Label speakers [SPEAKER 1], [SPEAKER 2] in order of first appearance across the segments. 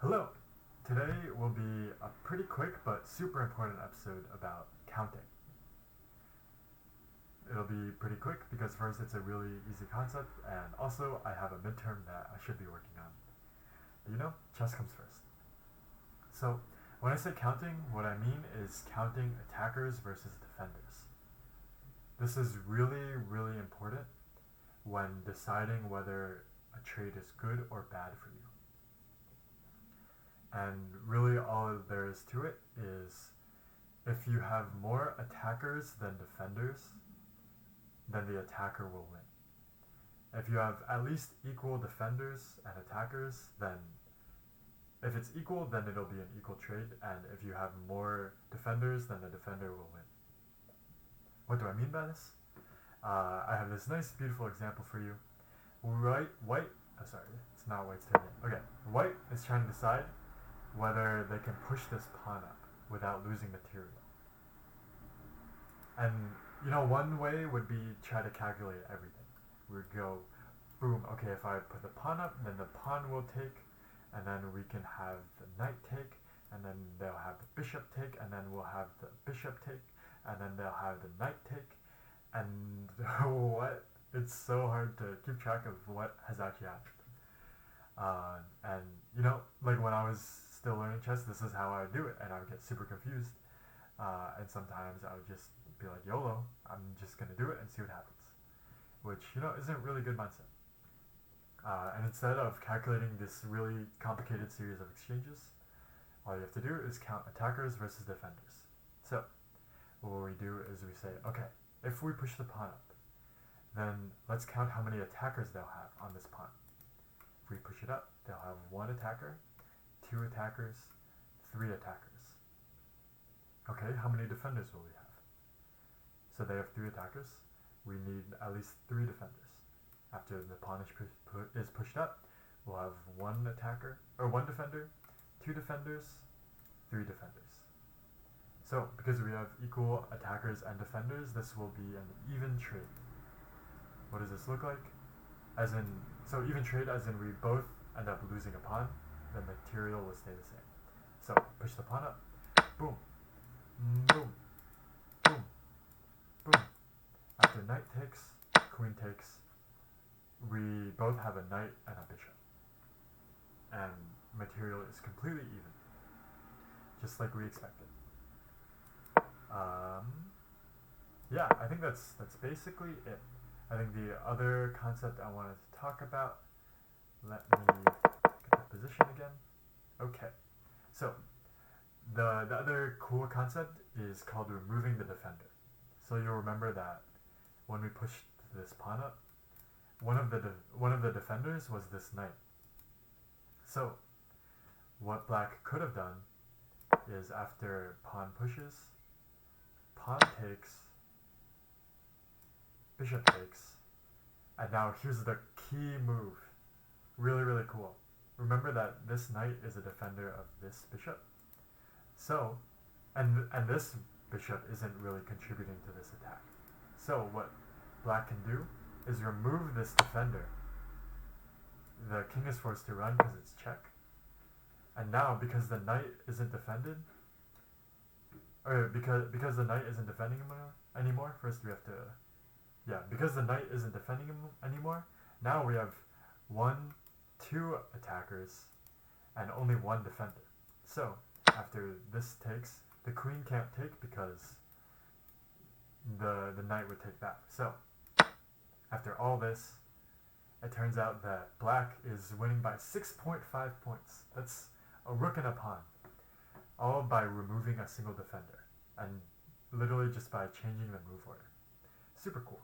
[SPEAKER 1] Hello! Today will be a pretty quick but super important episode about counting. It'll be pretty quick because first it's a really easy concept and also I have a midterm that I should be working on. But chess comes first. So when I say counting, what I mean is counting attackers versus defenders. This is really, really important when deciding whether a trade is good or bad for you. And really all there is to it is if you have more attackers than defenders, then the attacker will win. If you have at least equal defenders and attackers, then if it's equal, then it'll be an equal trade, and if you have more defenders, then the defender will win. What do I mean by this? I have this nice, beautiful example for you. It's not white's turn yet. Okay, white is trying to decide whether they can push this pawn up without losing material. And one way would be try to calculate everything. We'd go, boom, okay, if I put the pawn up, then the pawn will take, and then we can have the knight take, and then they'll have the bishop take, and then we'll have the bishop take, and then they'll have the knight take, and what? It's so hard to keep track of what has actually happened. And like when I was still learning chess, this is how I would do it, and I would get super confused. And sometimes I would just be like, YOLO, I'm just gonna do it and see what happens. Which, isn't a really good mindset. And instead of calculating this really complicated series of exchanges, all you have to do is count attackers versus defenders. So, what we do is we say, okay, if we push the pawn up, then let's count how many attackers they'll have on this pawn. If we push it up, they'll have 1 attacker, 2 attackers, 3 attackers. Okay, how many defenders will we have? So they have 3 attackers. We need at least 3 defenders. After the pawn is pushed up, we'll have 1 attacker, or 1 defender, 2 defenders, 3 defenders. So, because we have equal attackers and defenders, this will be an even trade. What does this look like? So even trade as in we both end up losing a pawn, the material will stay the same. So, push the pawn up, boom, boom, boom, boom. After knight takes, queen takes, we both have a knight and a bishop. And material is completely even, just like we expected. Yeah, I think that's basically it. I think the other concept I wanted to talk about, let me get the position again. Okay, so the other cool concept is called removing the defender. So you'll remember that when we pushed this pawn up, one of the defenders was this knight. So what black could have done is after pawn pushes, pawn takes, bishop takes, and now here's the key move. Really, really cool. Remember that this knight is a defender of this bishop. So, and this bishop isn't really contributing to this attack. So what black can do is remove this defender. The king is forced to run because it's check. And now, because the knight isn't defended, or because the knight isn't defending him anymore, first we have to, because the knight isn't defending him anymore, now we have 2 attackers and only 1 defender. So, after this takes, the queen can't take because the knight would take that. So, after all this, it turns out that black is winning by 6.5 points. That's a rook and a pawn, all by removing a single defender, and literally just by changing the move order. Super cool.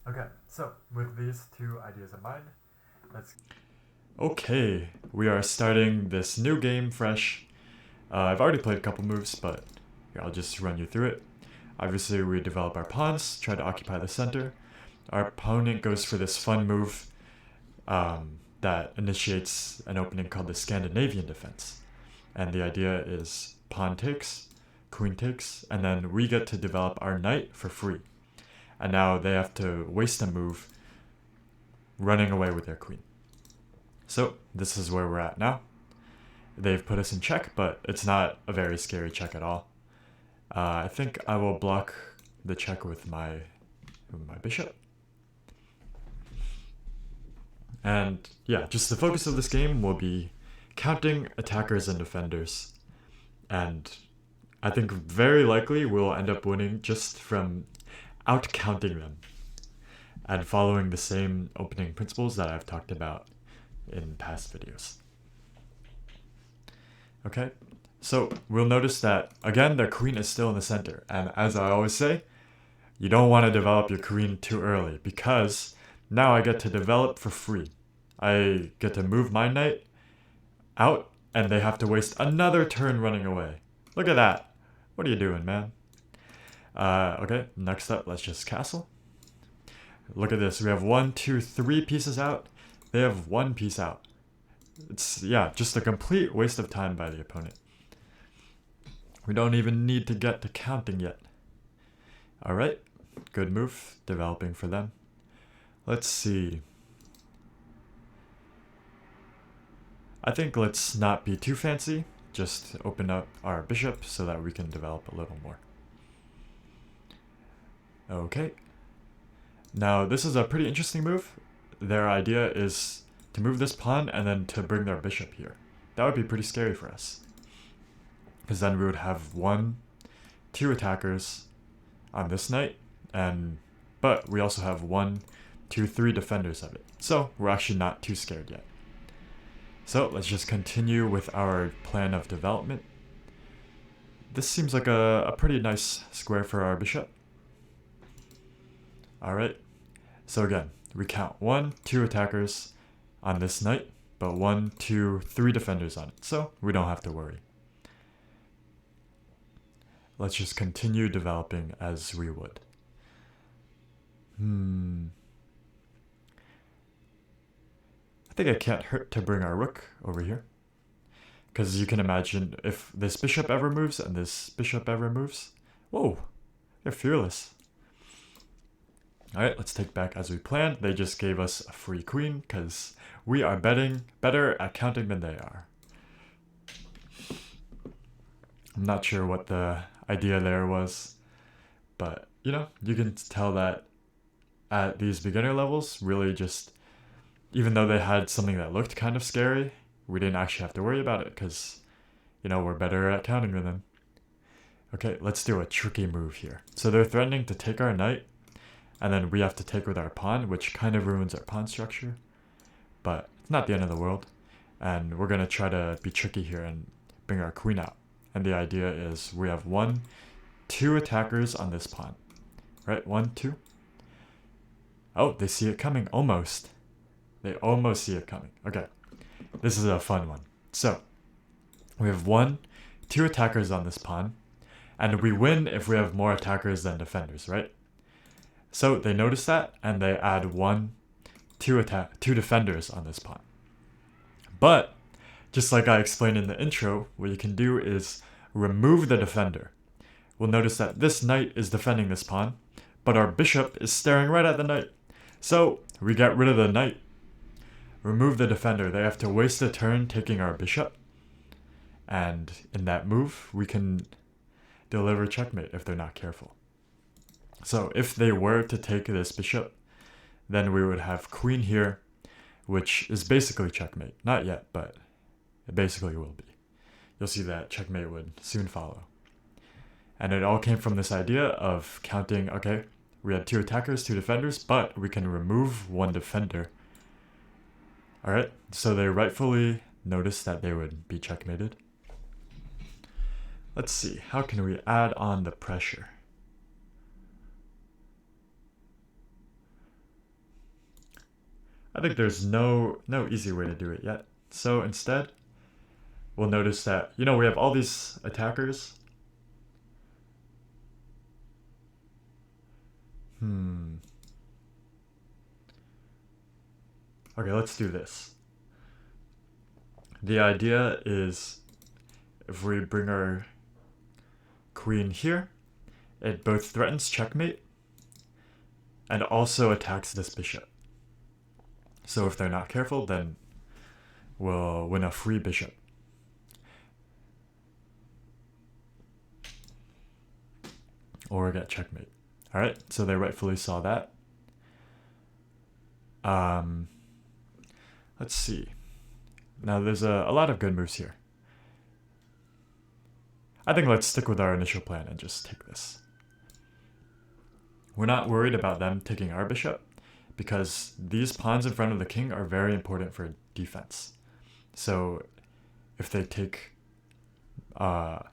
[SPEAKER 1] Okay, so with these 2 ideas in mind, let's...
[SPEAKER 2] Okay, we are starting this new game fresh. I've already played a couple moves, but here, I'll just run you through it. Obviously, we develop our pawns, try to occupy the center. Our opponent goes for this fun move that initiates an opening called the Scandinavian defense. And the idea is pawn takes, queen takes, and then we get to develop our knight for free. And now they have to waste a move running away with their queen. So this is where we're at now. they've put us in check, but it's not a very scary check at all. I think I will block the check with my bishop. And yeah, just the focus of this game will be counting attackers and defenders. And I think very likely we'll end up winning just from out-counting them and following the same opening principles that I've talked about in past videos. Okay, so we'll notice that, again, their queen is still in the center. And as I always say, you don't want to develop your queen too early, because now I get to develop for free. I get to move my knight out, and they have to waste another turn running away. Look at that. What are you doing, man? Okay, next up, let's just castle. Look at this. We have 1, 2, 3 pieces out. They have 1 piece out. It's, yeah, just a complete waste of time by the opponent. We don't even need to get to counting yet. Alright, good move, developing for them. Let's see. I think let's not be too fancy. Just open up our bishop so that we can develop a little more. Okay. Now, this is a pretty interesting move. Their idea is to move this pawn and then to bring their bishop here. That would be pretty scary for us, because then we would have 1, 2 attackers on this knight, but we also have 1, 2, 3 defenders of it. So we're actually not too scared yet. So let's just continue with our plan of development. This seems like a pretty nice square for our bishop. Alright, so again, we count 1, 2 attackers on this knight, but 1, 2, 3 defenders on it, so we don't have to worry. Let's just continue developing as we would. I think it can't hurt to bring our rook over here, because you can imagine if this bishop ever moves and this bishop ever moves. Whoa, they're fearless. Alright, let's take back as we planned. They just gave us a free queen because we are better at counting than they are. I'm not sure what the idea there was, but you know, you can tell that at these beginner levels, really just, even though they had something that looked kind of scary, we didn't actually have to worry about it because, you know, we're better at counting than them. Okay, let's do a tricky move here. So they're threatening to take our knight, and then we have to take with our pawn, which kind of ruins our pawn structure. But it's not the end of the world. And we're going to try to be tricky here and bring our queen out. And the idea is we have 1, 2 attackers on this pawn. Right, 1, 2. Oh, they see it coming, almost. They almost see it coming. Okay, this is a fun one. So, we have 1, 2 attackers on this pawn. And we win if we have more attackers than defenders, right? So they notice that, and they add 1, 2 defenders on this pawn. But, just like I explained in the intro, what you can do is remove the defender. We'll notice that this knight is defending this pawn, but our bishop is staring right at the knight. So, we get rid of the knight. Remove the defender. They have to waste a turn taking our bishop. And in that move, we can deliver checkmate if they're not careful. So if they were to take this bishop, then we would have queen here, which is basically checkmate. Not yet, but it basically will be. You'll see that checkmate would soon follow. And it all came from this idea of counting, okay, we had 2 attackers, 2 defenders, but we can remove 1 defender. Alright, so they rightfully noticed that they would be checkmated. Let's see, how can we add on the pressure? I think there's no easy way to do it yet. So instead, we'll notice that, you know, we have all these attackers. Okay, let's do this. The idea is if we bring our queen here, it both threatens checkmate and also attacks this bishop. So if they're not careful, then we'll win a free bishop. or get checkmate. Alright, so they rightfully saw that. Let's see. Now there's a lot of good moves here. I think let's stick with our initial plan and just take this. We're not worried about them taking our bishop, because these pawns in front of the king are very important for defense. So if they take our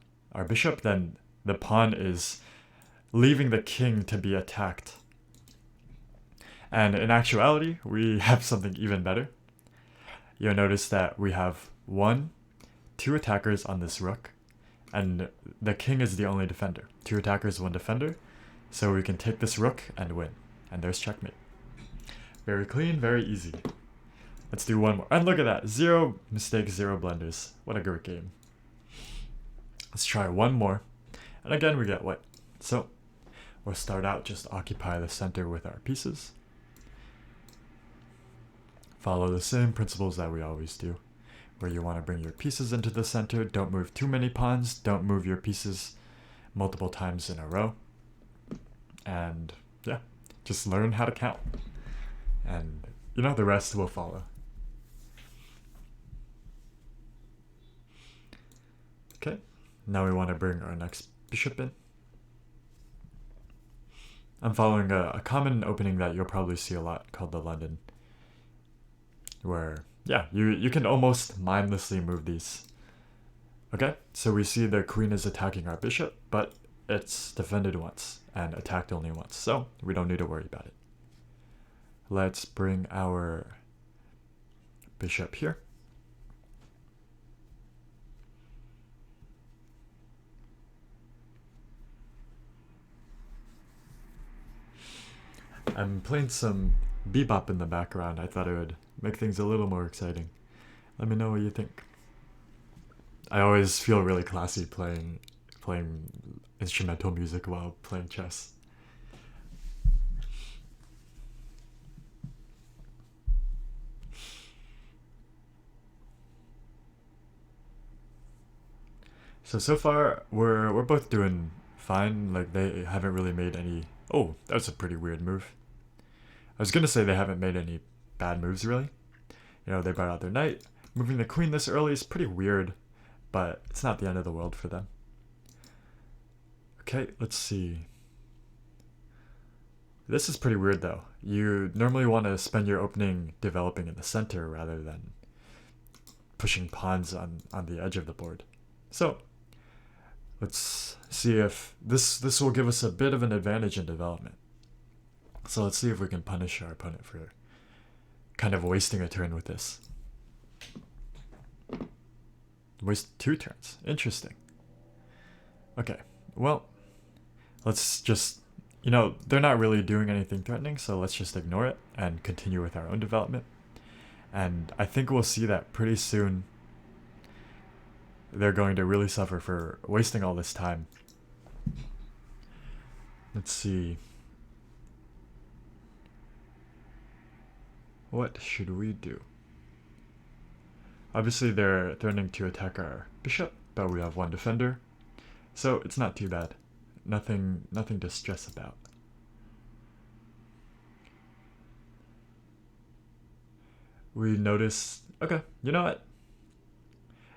[SPEAKER 2] bishop, then the pawn is leaving the king to be attacked. And in actuality, we have something even better. You'll notice that we have 2 attackers on this rook, and the king is the only defender. 2 attackers, 1 defender. So we can take this rook and win. And there's checkmate. Very clean, very easy. Let's do one more. And look at that. 0 mistakes, 0 blunders. What a great game. Let's try one more. And again, we get white. So we'll start out, just occupy the center with our pieces. Follow the same principles that we always do, where you want to bring your pieces into the center. Don't move too many pawns. Don't move your pieces multiple times in a row. And yeah, just learn how to count. And you know, the rest will follow. Okay, now we want to bring our next bishop in. I'm following a common opening that you'll probably see a lot called the London, where, yeah, you can almost mindlessly move these. Okay, so we see the queen is attacking our bishop, but it's defended once and attacked only once, so we don't need to worry about it. Let's bring our bishop here. I'm playing some bebop in the background. I thought it would make things a little more exciting. Let me know what you think. I always feel really classy playing instrumental music while playing chess. So far we're both doing fine. Like, they haven't really made any. Oh, that was a pretty weird move. I was gonna say they haven't made any bad moves really. You know, they brought out their knight. Moving the queen this early is pretty weird, but it's not the end of the world for them. Okay, let's see. This is pretty weird though. You normally want to spend your opening developing in the center rather than pushing pawns on the edge of the board. So let's see if this will give us a bit of an advantage in development. So let's see if we can punish our opponent for kind of wasting a turn with this. Waste 2 turns. Interesting. Okay, well, let's just, you know, they're not really doing anything threatening, so let's just ignore it and continue with our own development. And I think we'll see that pretty soon they're going to really suffer for wasting all this time. Let's see. What should we do? Obviously they're threatening to attack our bishop, but we have 1 defender, so it's not too bad. Nothing to stress about. We notice, okay, you know what?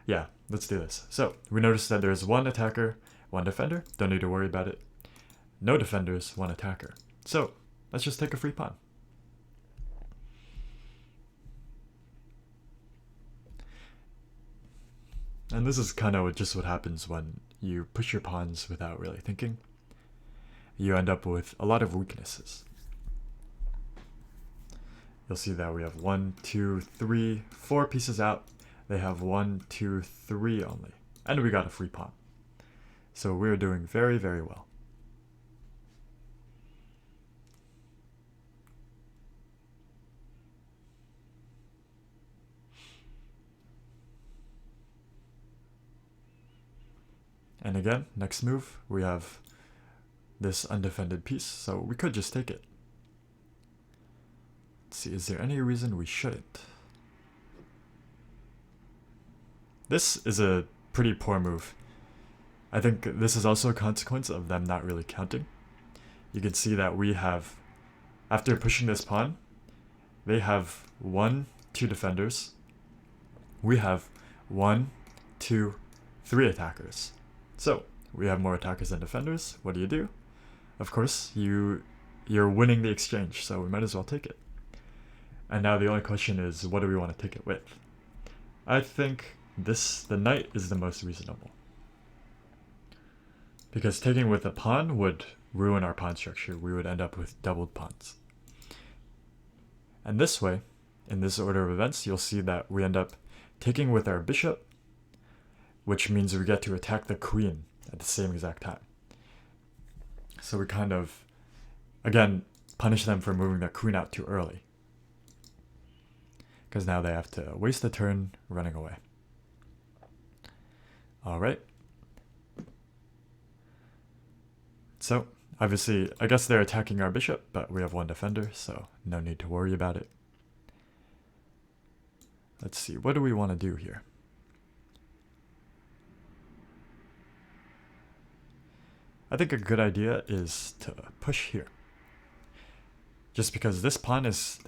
[SPEAKER 2] Yeah, let's do this. So we notice that there's 1 attacker, 1 defender. Don't need to worry about it. No defenders, 1 attacker. So let's just take a free pawn. And this is kind of just what happens when you push your pawns without really thinking. You end up with a lot of weaknesses. You'll see that we have 1, 2, 3, 4 pieces out. They have 1, 2, 3 only. And we got a free pawn. So we're doing very, very well. And again, next move, we have this undefended piece, so we could just take it. Let's see, is there any reason we shouldn't? This is a pretty poor move. I think this is also a consequence of them not really counting. You can see that we have, after pushing this pawn, they have 1, 2 defenders. We have 1, 2, 3 attackers. So we have more attackers than defenders. What do? Of course, you're winning the exchange, so we might as well take it. And now the only question is, what do we want to take it with? I think the knight is the most reasonable. Because taking with a pawn would ruin our pawn structure. We would end up with doubled pawns. And this way, in this order of events, you'll see that we end up taking with our bishop, which means we get to attack the queen at the same exact time. So we kind of, again, punish them for moving their queen out too early. Because now they have to waste a turn running away. Alright. So, obviously, I guess they're attacking our bishop, but we have 1 defender, so no need to worry about it. Let's see, what do we want to do here? I think a good idea is to push here. Just because this pawn is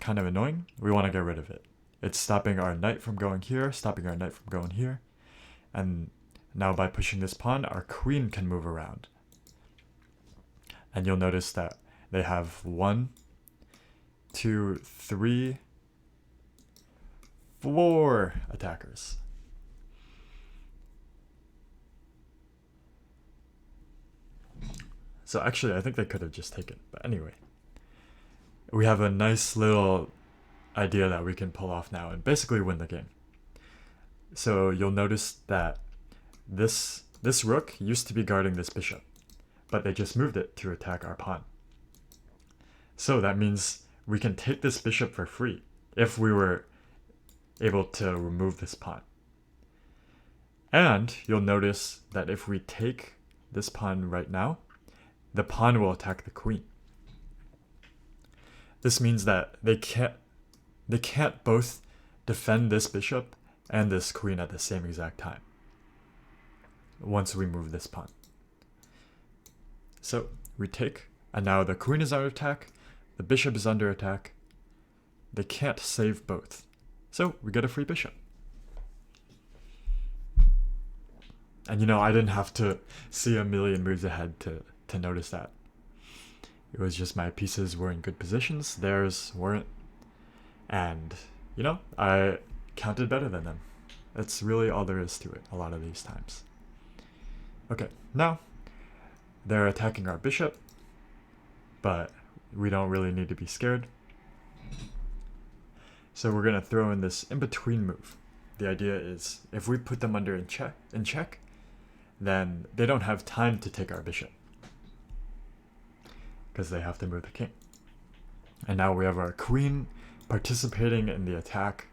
[SPEAKER 2] kind of annoying, we want to get rid of it. It's stopping our knight from going here, stopping our knight from going here. And now by pushing this pawn, our queen can move around. And you'll notice that they have 1, 2, 3, 4 attackers. So actually, I think they could have just taken. But anyway, we have a nice little idea that we can pull off now and basically win the game. So you'll notice that this rook used to be guarding this bishop, but they just moved it to attack our pawn. So that means we can take this bishop for free if we were able to remove this pawn. And you'll notice that if we take this pawn right now, the pawn will attack the queen. This means that they can't both defend this bishop and this queen at the same exact time once we move this pawn. So we take, and now the queen is under attack, the bishop is under attack. They can't save both. So we get a free bishop. And you know, I didn't have to see a million moves ahead to notice that. It was just my pieces were in good positions, theirs weren't. And, you know, I counted better than them. That's really all there is to it a lot of these times. Okay, now they're attacking our bishop, but we don't really need to be scared. So we're going to throw in this in-between move. The idea is if we put them under in check, then they don't have time to take our bishop, because they have to move the king. And now we have our queen participating in the attack.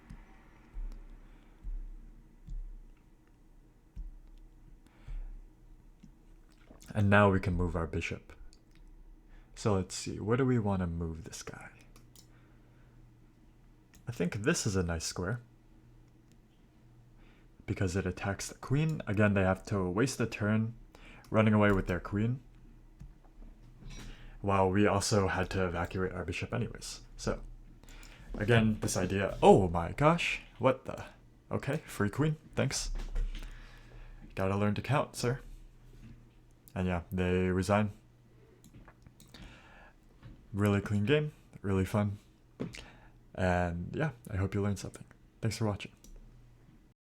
[SPEAKER 2] And now we can move our bishop. So let's see, where do we want to move this guy? I think this is a nice square, because it attacks the queen. Again, they have to waste a turn running away with their queen, while we also had to evacuate our bishop anyways. So, again, this idea... Oh my gosh, what the... Okay, free queen, thanks. Gotta learn to count, sir. And yeah, they resign. Really clean game, really fun. And yeah, I hope you learned something. Thanks for watching.